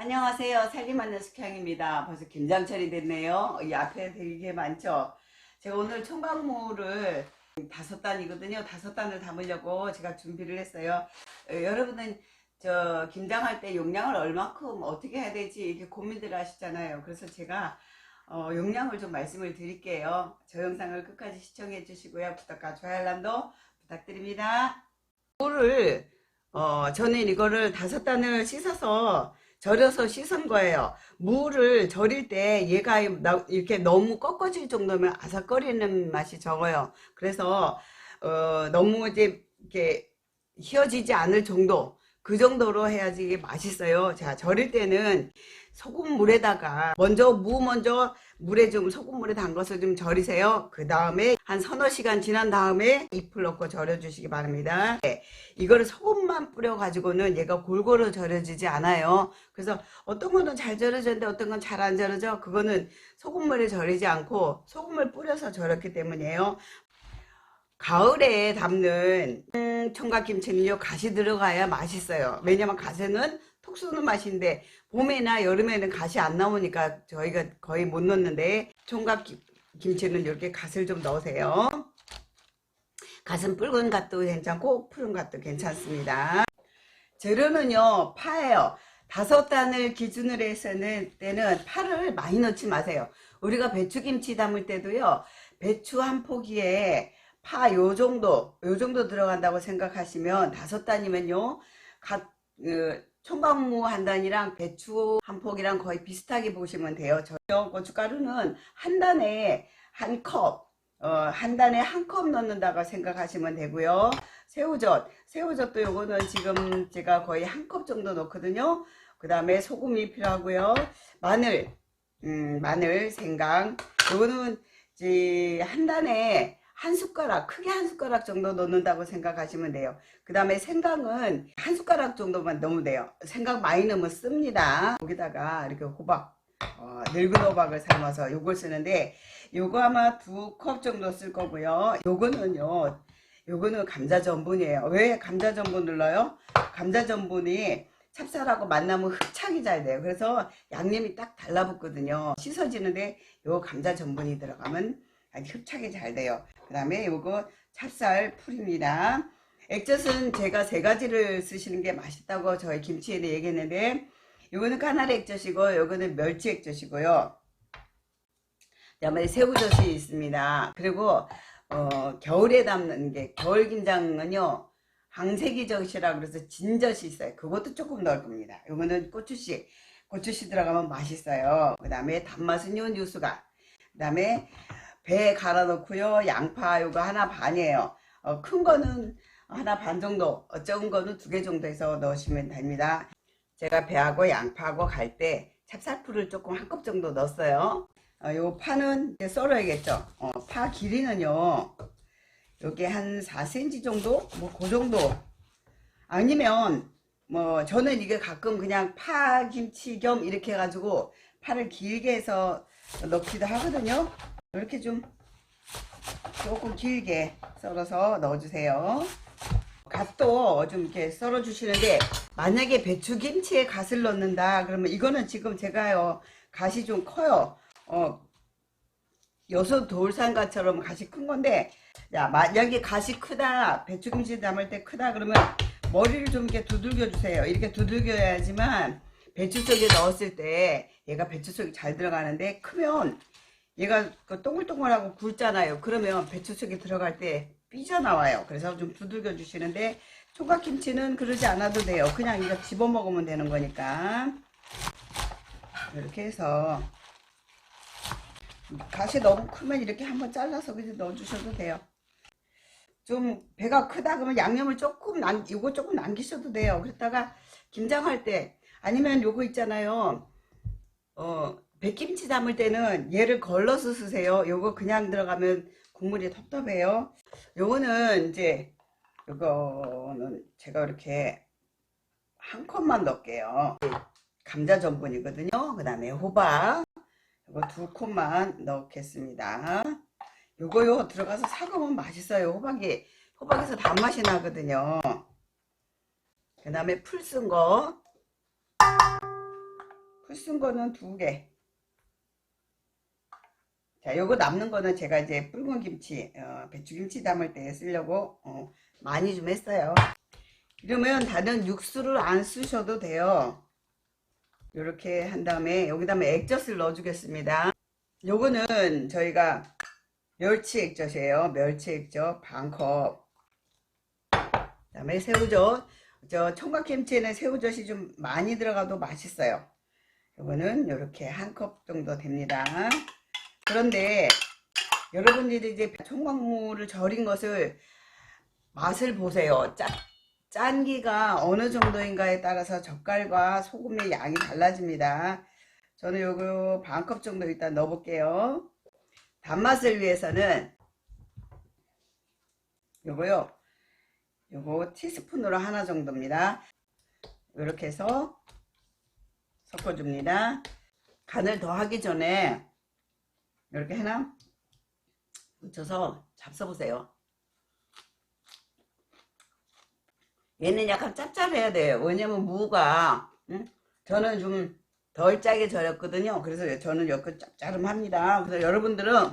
안녕하세요. 살림하는 숙향입니다. 벌써 김장철이 됐네요. 이 앞에 되게 많죠. 제가 오늘 총각무를 5단이거든요. 5단을 담으려고 제가 준비를 했어요. 여러분은 저 김장할 때 용량을 얼마큼 어떻게 해야 되지 이렇게 고민들 하시잖아요. 그래서 제가 용량을 좀 말씀을 드릴게요. 저 영상을 끝까지 시청해 주시고요. 구독과 좋아요 알람도 부탁드립니다. 저는 이거를 5단을 씻어서 절여서 씻은 거예요. 무를 절일 때 얘가 이렇게 너무 꺾어질 정도면 아삭거리는 맛이 적어요. 그래서 너무 이제 이렇게 휘어지지 않을 정도, 그 정도로 해야지 이게 맛있어요. 자, 절일 때는 소금물에다가 먼저 물에 좀 소금물에 담가서 좀 절이세요. 그 다음에 한 서너 시간 지난 다음에 잎을 넣고 절여 주시기 바랍니다. 이거를 소금만 뿌려 가지고는 얘가 골고루 절여지지 않아요. 그래서 어떤 거는 잘 절여졌는데 어떤 건 잘 안 절여져. 그거는 소금물에 절이지 않고 소금을 뿌려서 절였기 때문이에요. 가을에 담는 총각김치는요, 갓이 들어가야 맛있어요. 왜냐면 갓에는 톡 쏘는 맛인데 봄에나 여름에는 갓이 안 나오니까 저희가 거의 못 넣는데, 총각김치는 이렇게 갓을 좀 넣으세요. 갓은 붉은 갓도 괜찮고 푸른 갓도 괜찮습니다. 재료는요, 파예요. 5단을 기준으로 해서는 때는 파를 많이 넣지 마세요. 우리가 배추김치 담을 때도요, 배추 한 포기에 파 요정도 들어간다고 생각하시면 5단이면요 총각무 한 단이랑 배추 한 포기랑 거의 비슷하게 보시면 돼요. 저 고춧가루는 한 단에 한 컵 넣는다고 생각하시면 되고요. 새우젓도 요거는 지금 제가 거의 한 컵 정도 넣거든요. 그 다음에 소금이 필요하고요. 마늘, 생강, 요거는 이제 한 단에 한 숟가락, 크게 한 숟가락 정도 넣는다고 생각하시면 돼요. 그 다음에 생강은 한 숟가락 정도만 넣으면 돼요. 생강 많이 넣으면 씁니다. 여기다가 이렇게 늙은 호박을 삶아서 요걸 쓰는데, 요거 아마 2컵 정도 쓸 거고요. 요거는 감자 전분이에요. 왜 감자 전분을 넣어요? 감자 전분이 찹쌀하고 만나면 흡착이 잘 돼요. 그래서 양념이 딱 달라붙거든요. 씻어지는데 요 감자 전분이 들어가면 아주 흡착이 잘 돼요. 그 다음에 요거 찹쌀 풀입니다. 액젓은 제가 3가지를 쓰시는 게 맛있다고 저희 김치에 얘기했는데, 요거는 까나리 액젓이고 요거는 멸치 액젓이고요. 그다음에 새우젓이 있습니다. 그리고 겨울에 담는 게, 겨울 김장은요 항세기젓이라 그래서 진젓이 있어요. 그것도 조금 넣을 겁니다. 요거는 고추씨 들어가면 맛있어요. 그 다음에 단맛은요 뉴스가, 그 다음에 배 갈아 넣고요. 양파 요거 하나 반이에요. 큰 거는 하나 반 정도, 적은 거는 2개 정도 해서 넣으시면 됩니다. 제가 배하고 양파하고 갈 때 찹쌀풀을 조금 한 컵 정도 넣었어요. 요 파는 썰어야겠죠. 파 길이는요, 요게 한 4cm 정도? 뭐 그 정도. 아니면 뭐 저는 이게 가끔 그냥 파김치 겸 이렇게 해가지고 파를 길게 해서 넣기도 하거든요. 이렇게 좀 조금 길게 썰어서 넣어주세요. 갓도 좀 이렇게 썰어 주시는데, 만약에 배추김치에 갓을 넣는다 그러면, 이거는 지금 제가요 갓이 좀 커요. 여섯 돌산갓처럼 갓이 큰 건데, 야, 만약에 갓이 크다, 배추김치 담을 때 크다 그러면 머리를 좀 이렇게 두들겨 주세요. 이렇게 두들겨야지만 배추 속에 넣었을 때 얘가 배추 속에 잘 들어가는데, 크면 얘가 동글동글하고 굵잖아요. 그러면 배추 속에 들어갈 때 삐져나와요. 그래서 좀 두들겨 주시는데, 총각김치는 그러지 않아도 돼요. 그냥 이거 집어 먹으면 되는 거니까. 이렇게 해서 갓이 너무 크면 이렇게 한번 잘라서 그냥 넣어주셔도 돼요. 좀 배가 크다 그러면 양념을 요거 조금 남기셔도 돼요. 그랬다가 김장할 때, 아니면 요거 있잖아요, 백김치 담을 때는 얘를 걸러서 쓰세요. 요거 그냥 들어가면 국물이 텁텁해요. 요거는 제가 이렇게 한 컵만 넣을게요. 감자 전분이거든요. 그 다음에 호박, 요거 2컵만 넣겠습니다. 요거 들어가서 사가면 맛있어요. 호박에서 단맛이 나거든요. 그 다음에 풀 쓴 거, 풀 쓴 거는 2개. 자, 요거 남는 거는 제가 이제 붉은 김치, 배추김치 담을 때 쓰려고 많이 좀 했어요. 이러면 다른 육수를 안 쓰셔도 돼요. 이렇게 한 다음에 여기다가 액젓을 넣어 주겠습니다. 요거는 저희가 멸치 액젓이에요. 멸치 액젓 반컵. 그 다음에 새우젓. 저 총각김치에는 새우젓이 좀 많이 들어가도 맛있어요. 요거는 이렇게 1컵 정도 됩니다. 그런데 여러분들이 이제 총각무를 절인 것을 맛을 보세요. 짠기가 어느 정도인가에 따라서 젓갈과 소금의 양이 달라집니다. 저는 요거 반컵 정도 일단 넣어 볼게요. 단맛을 위해서는 요거요. 요거 티스푼으로 하나 정도입니다. 이렇게 해서 섞어줍니다. 간을 더 하기 전에 이렇게 하나 묻혀서 잡숴보세요. 얘는 약간 짭짤해야 돼요. 왜냐면 무가 저는 좀 덜 짜게 절였거든요. 그래서 저는 여기 짭짤합니다. 그래서 여러분들은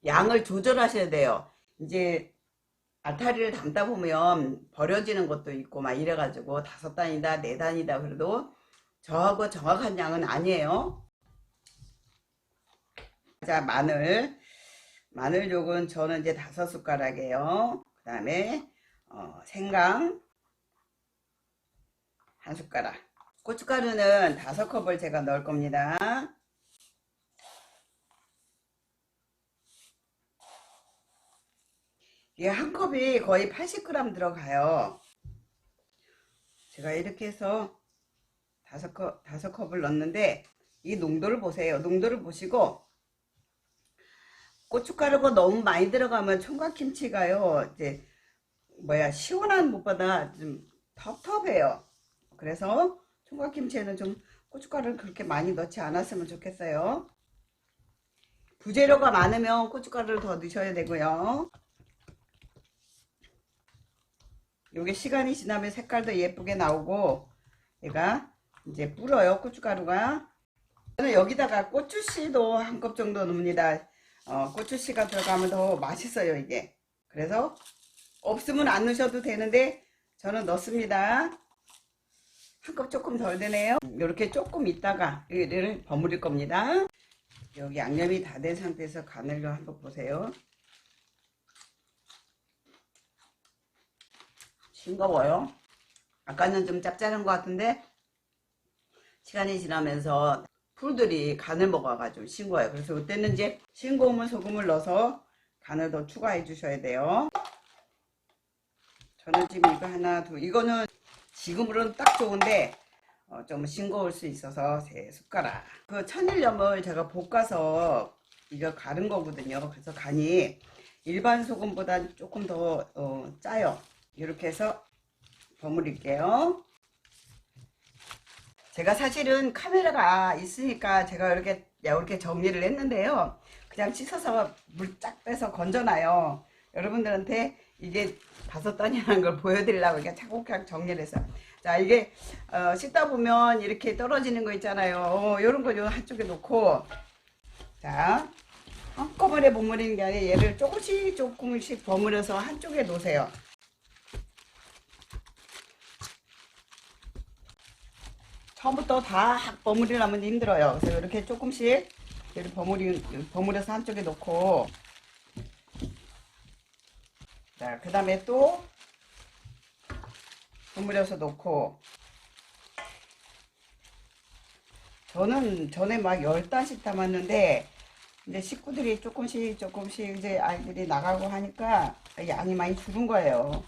양을 조절하셔야 돼요. 이제 알타리를 담다 보면 버려지는 것도 있고 막 이래가지고 5단이다 4단이다 그래도 저하고 정확한 양은 아니에요. 자, 마늘 요건 저는 이제 5숟가락이에요. 그 다음에 생강 1숟가락. 고춧가루는 5컵을 제가 넣을 겁니다. 이게 한 컵이 거의 80g 들어가요. 제가 이렇게 해서 5컵을 넣었는데 이 농도를 보세요. 농도를 보시고 고춧가루가 너무 많이 들어가면 총각김치가요 이제 시원한 것보다 좀 텁텁해요. 그래서 총각김치에는 좀 고춧가루를 그렇게 많이 넣지 않았으면 좋겠어요. 부재료가 많으면 고춧가루를 더 넣으셔야 되고요. 요게 시간이 지나면 색깔도 예쁘게 나오고 얘가 이제 불어요. 고춧가루가. 저는 여기다가 고추씨도 1컵 정도 넣습니다. 고추씨가 들어가면 더 맛있어요 이게. 그래서 없으면 안 넣으셔도 되는데 저는 넣습니다. 1컵 조금 덜 되네요. 이렇게 조금 있다가 얘를 버무릴 겁니다. 여기 양념이 다 된 상태에서 간을 한번 보세요. 싱거워요. 아까는 좀 짭짤한 것 같은데 시간이 지나면서 풀들이 간을 먹어가지고 싱거워요. 그래서 이때는 이제 싱거우면 소금을 넣어서 간을 더 추가해 주셔야 돼요. 저는 지금 이거 하나 이거는 지금으로는 딱 좋은데 좀 싱거울 수 있어서 3숟가락. 그 천일염을 제가 볶아서 이거 가른 거거든요. 그래서 간이 일반 소금보다 조금 더 짜요. 이렇게 해서 버무릴게요. 제가 사실은 카메라가 있으니까 제가 이렇게 정리를 했는데요. 그냥 씻어서 물 쫙 빼서 건져놔요. 여러분들한테 이게 5단이라는 걸 보여드리려고 이렇게 차곡차곡 정리를 했어요. 자, 이게 씻다 보면 이렇게 떨어지는 거 있잖아요. 이런 거 한쪽에 놓고, 자, 한꺼번에 버무리는 게 아니라 얘를 조금씩 버무려서 한쪽에 놓으세요. 처음부터 다 버무리려면 힘들어요. 그래서 이렇게 조금씩 얘를 버무려서 한쪽에 놓고, 자, 그 다음에 또 버무려서 놓고, 저는 전에 막 10단씩 담았는데 이제 식구들이 조금씩 이제 아이들이 나가고 하니까 양이 많이 줄은 거예요.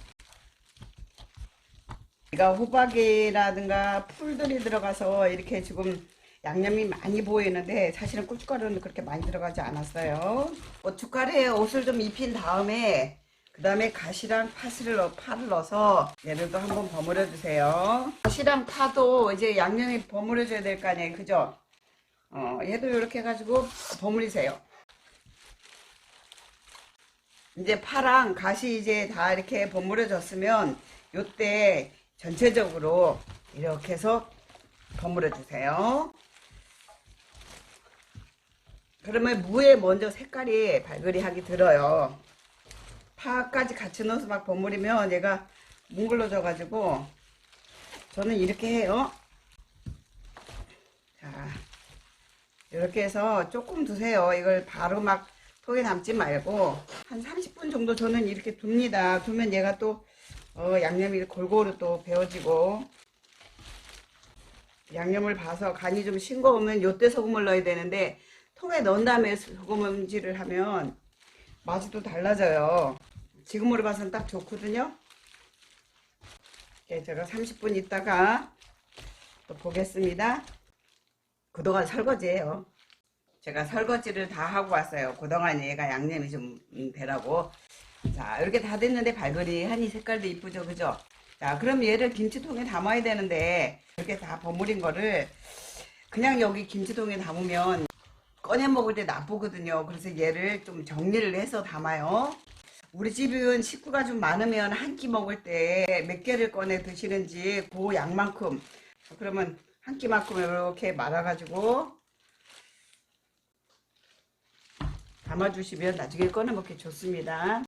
그러니까 호박이라든가 풀들이 들어가서 이렇게 지금 양념이 많이 보이는데 사실은 고춧가루는 그렇게 많이 들어가지 않았어요. 고춧가루에 옷을 좀 입힌 다음에 그 다음에 가시랑 파를 넣어서 얘를 또 한번 버무려 주세요. 가시랑 파도 이제 양념이 버무려져야 될 거 아니에요, 그죠? 얘도 이렇게 해가지고 버무리세요. 이제 파랑 가시 이제 다 이렇게 버무려졌으면 요때 전체적으로 이렇게 해서 버무려 주세요. 그러면 무에 먼저 색깔이 발그리하게 들어요. 파까지 같이 넣어서 막 버무리면 얘가 뭉글러져 가지고 저는 이렇게 해요. 자, 이렇게 해서 조금 두세요. 이걸 바로 막 통에 담지 말고 한 30분 정도 저는 이렇게 둡니다. 두면 얘가 또 양념이 골고루 또 배워지고, 양념을 봐서 간이 좀 싱거우면 요때 소금을 넣어야 되는데 통에 넣은 다음에 소금질을 하면 맛이 또 달라져요. 지금으로 봐서는 딱 좋거든요. 제가 30분 있다가 또 보겠습니다. 그동안 설거지예요. 제가 설거지를 다 하고 왔어요. 그동안 얘가 양념이 좀 되라고. 자, 이렇게 다 됐는데 발그리하니 색깔도 이쁘죠, 그죠? 자, 그럼 얘를 김치통에 담아야 되는데 이렇게 다 버무린 거를 그냥 여기 김치통에 담으면 꺼내 먹을 때 나쁘거든요. 그래서 얘를 좀 정리를 해서 담아요. 우리 집은 식구가 좀 많으면 한 끼 먹을 때 몇 개를 꺼내 드시는지 그 양만큼, 그러면 한 끼만큼 이렇게 말아가지고 담아주시면 나중에 꺼내 먹기 좋습니다.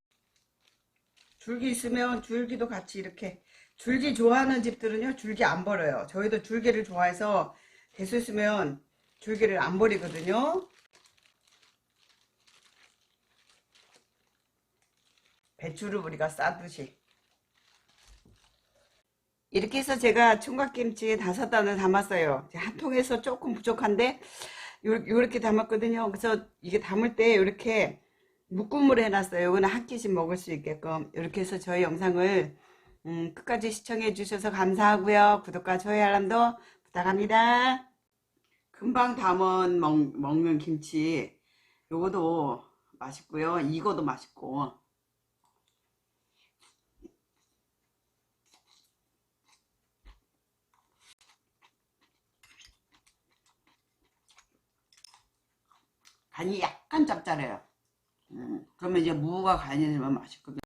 줄기 있으면 줄기도 같이 이렇게, 줄기 좋아하는 집들은요 줄기 안 버려요. 저희도 줄기를 좋아해서 될 수 있으면 줄기를 안 버리거든요. 배추를 우리가 싸듯이 이렇게 해서 제가 총각김치 5단을 담았어요. 한 통에서 조금 부족한데 요렇게 담았거든요. 그래서 이게 담을 때 이렇게 묶음으로 해놨어요. 이거는 한 끼씩 먹을 수 있게끔. 이렇게 해서 저희 영상을 끝까지 시청해 주셔서 감사하고요. 구독과 좋아요 알람도 부탁합니다. 금방 담은 먹는 김치, 요거도 맛있고요. 이거도 맛있고. 간이 약간 짭짤해요. 그러면 이제 무가 간이 되면 맛있거든요.